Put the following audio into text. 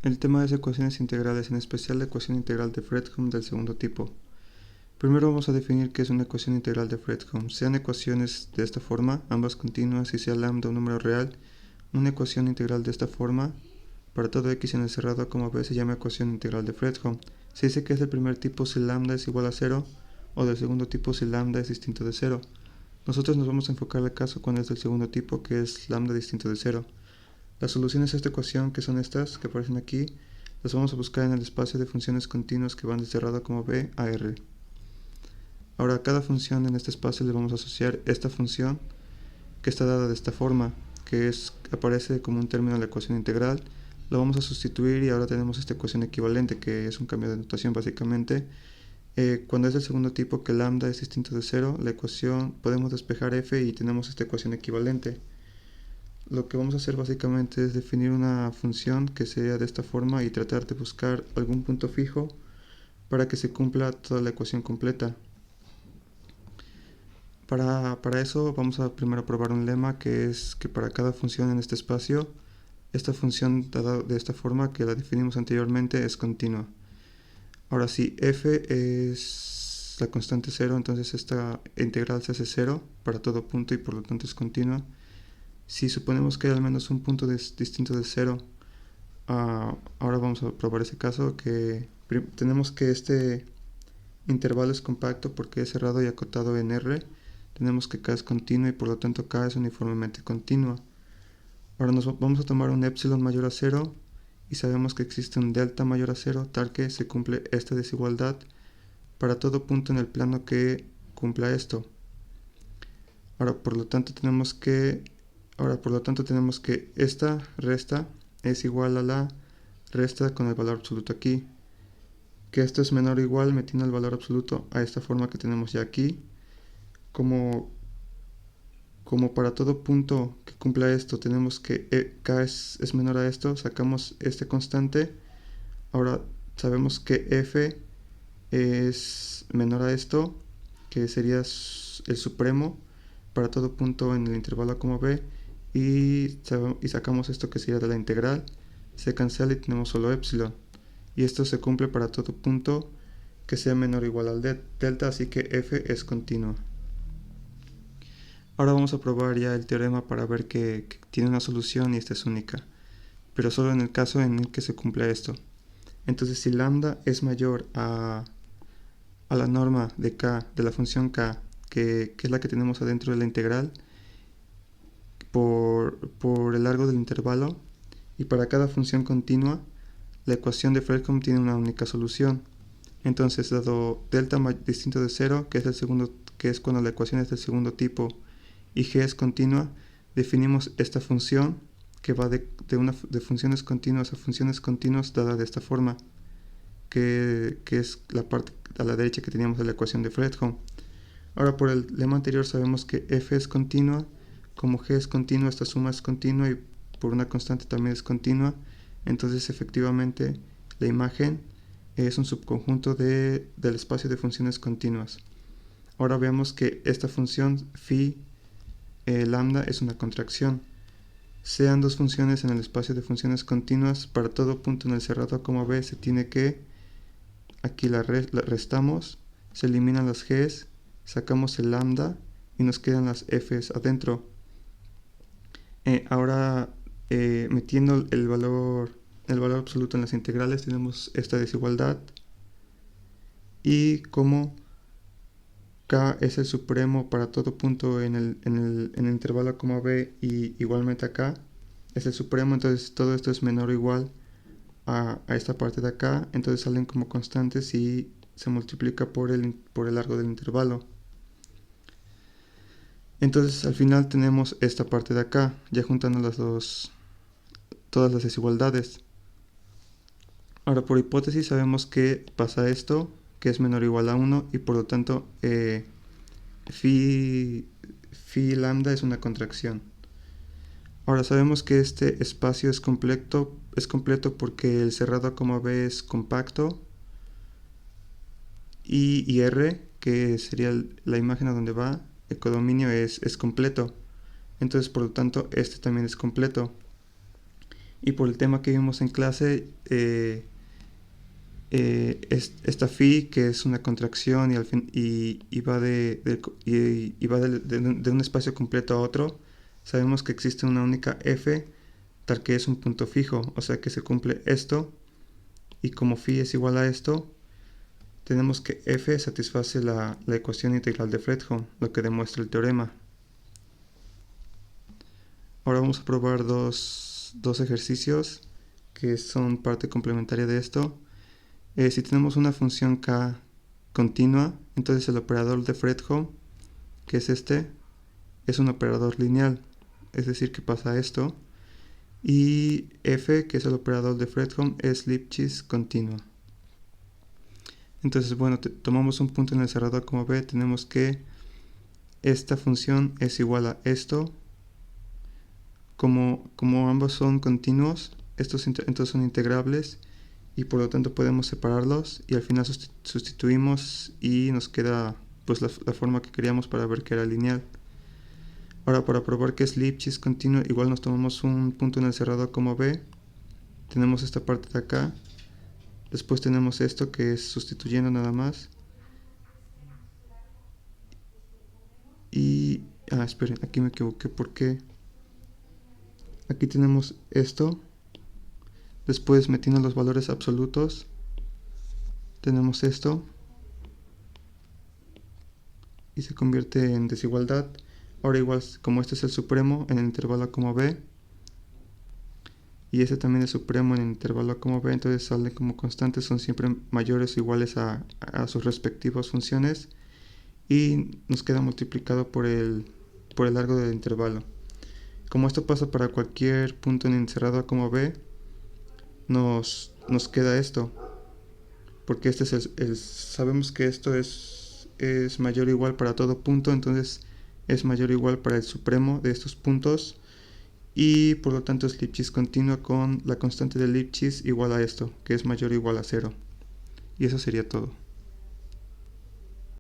El tema es ecuaciones integrales, en especial la ecuación integral de Fredholm del segundo tipo. Primero vamos a definir qué es una ecuación integral de Fredholm. Sean ecuaciones de esta forma, ambas continuas, y sea lambda un número real, una ecuación integral de esta forma, para todo x en el cerrado como b, se llama ecuación integral de Fredholm. Se dice que es del primer tipo si lambda es igual a 0, o del segundo tipo si lambda es distinto de 0. Nosotros nos vamos a enfocar al caso cuando es del segundo tipo, que es lambda distinto de 0. Las soluciones a esta ecuación, que son estas que aparecen aquí, las vamos a buscar en el espacio de funciones continuas que van de cerrado como b a r. Ahora a cada función en este espacio le vamos a asociar esta función que está dada de esta forma, que aparece como un término de la ecuación integral. Lo vamos a sustituir y ahora tenemos esta ecuación equivalente, que es un cambio de notación básicamente. Cuando es del segundo tipo, que lambda es distinto de 0, la ecuación podemos despejar f y tenemos esta ecuación equivalente. Lo que vamos a hacer básicamente es definir una función que sea de esta forma y tratar de buscar algún punto fijo para que se cumpla toda la ecuación completa. Para eso vamos a primero probar un lema, que es que para cada función en este espacio, esta función dada de esta forma que la definimos anteriormente es continua. Ahora si f es la constante 0, entonces esta integral se hace 0 para todo punto y por lo tanto es continua. Si suponemos que hay al menos un punto distinto de 0, ahora vamos a probar ese caso, que tenemos que este intervalo es compacto porque es cerrado y acotado en R. Tenemos que k es continua y por lo tanto k es uniformemente continua. Ahora nos vamos a tomar un epsilon mayor a 0 y sabemos que existe un delta mayor a 0, tal que se cumple esta desigualdad para todo punto en el plano que cumpla esto. Ahora por lo tanto tenemos que esta resta es igual a la resta con el valor absoluto aquí, que esto es menor o igual metiendo el valor absoluto a esta forma que tenemos ya aquí. Como para todo punto que cumpla esto tenemos que k es menor a esto, sacamos este constante. Ahora sabemos que f es menor a esto, que sería el supremo para todo punto en el intervalo como b, y sacamos esto que sería de la integral, se cancela y tenemos solo epsilon, y esto se cumple para todo punto que sea menor o igual al delta, así que f es continua. Ahora vamos a probar ya el teorema para ver que tiene una solución y esta es única, pero solo en el caso en el que se cumpla esto. Entonces si lambda es mayor a la norma de k, de la función k, que es la que tenemos adentro de la integral, por el largo del intervalo, y para cada función continua, la ecuación de Fredholm tiene una única solución. Entonces, dado delta distinto de 0, que es cuando la ecuación es del segundo tipo, y g es continua, definimos esta función que va de funciones continuas a funciones continuas dada de esta forma, que es la parte a la derecha que teníamos de la ecuación de Fredholm. Ahora por el lema anterior sabemos que f es continua, como g es continua, esta suma es continua y por una constante también es continua, entonces efectivamente la imagen es un subconjunto del espacio de funciones continuas. Ahora veamos que esta función phi lambda es una contracción. Sean dos funciones en el espacio de funciones continuas, para todo punto en el cerrado como b se tiene que, aquí la restamos, se eliminan las g's, sacamos el lambda y nos quedan las f's adentro. Ahora metiendo el valor absoluto en las integrales tenemos esta desigualdad, y como k es el supremo para todo punto en el intervalo como b y igualmente acá es el supremo, entonces todo esto es menor o igual a esta parte de acá, entonces salen como constantes y se multiplica por el largo del intervalo. Entonces al final tenemos esta parte de acá, ya juntando todas las desigualdades. Ahora por hipótesis sabemos que pasa esto, que es menor o igual a 1, y por lo tanto phi lambda es una contracción. Ahora sabemos que este espacio es completo porque el cerrado como B es compacto, y R, que sería la imagen a donde va, el codominio es completo. Entonces por lo tanto este también es completo. Y por el tema que vimos en clase, esta phi, que es una contracción y va de un espacio completo a otro, sabemos que existe una única f, tal que es un punto fijo, o sea que se cumple esto, y como phi es igual a esto, tenemos que f satisface la ecuación integral de Fredholm, lo que demuestra el teorema. Ahora vamos a probar dos ejercicios que son parte complementaria de esto. Si tenemos una función k continua, entonces el operador de Fredholm, que es este, es un operador lineal, es decir que pasa esto, y f, que es el operador de Fredholm, es Lipschitz continua. Entonces, bueno, tomamos un punto en el cerrador como b, tenemos que esta función es igual a esto. Como ambos son continuos, estos entonces son integrables y por lo tanto podemos separarlos y al final sustituimos y nos queda pues la forma que queríamos para ver que era lineal. Ahora, para probar que es Lipschitz continuo, igual nos tomamos un punto en el cerrador como b, tenemos esta parte de acá, después tenemos esto que es sustituyendo nada más, y esperen, aquí me equivoqué porque aquí tenemos esto, después metiendo los valores absolutos tenemos esto y se convierte en desigualdad. Ahora igual, como este es el supremo en el intervalo como b y este también es supremo en el intervalo como b, entonces salen como constantes, son siempre mayores o iguales a sus respectivas funciones y nos queda multiplicado por el largo del intervalo. Como esto pasa para cualquier punto en el encerrado como b, nos queda esto, porque este es sabemos que esto es mayor o igual para todo punto, entonces es mayor o igual para el supremo de estos puntos y por lo tanto es Lipschitz continua con la constante de Lipschitz igual a esto, que es mayor o igual a 0. Y eso sería todo.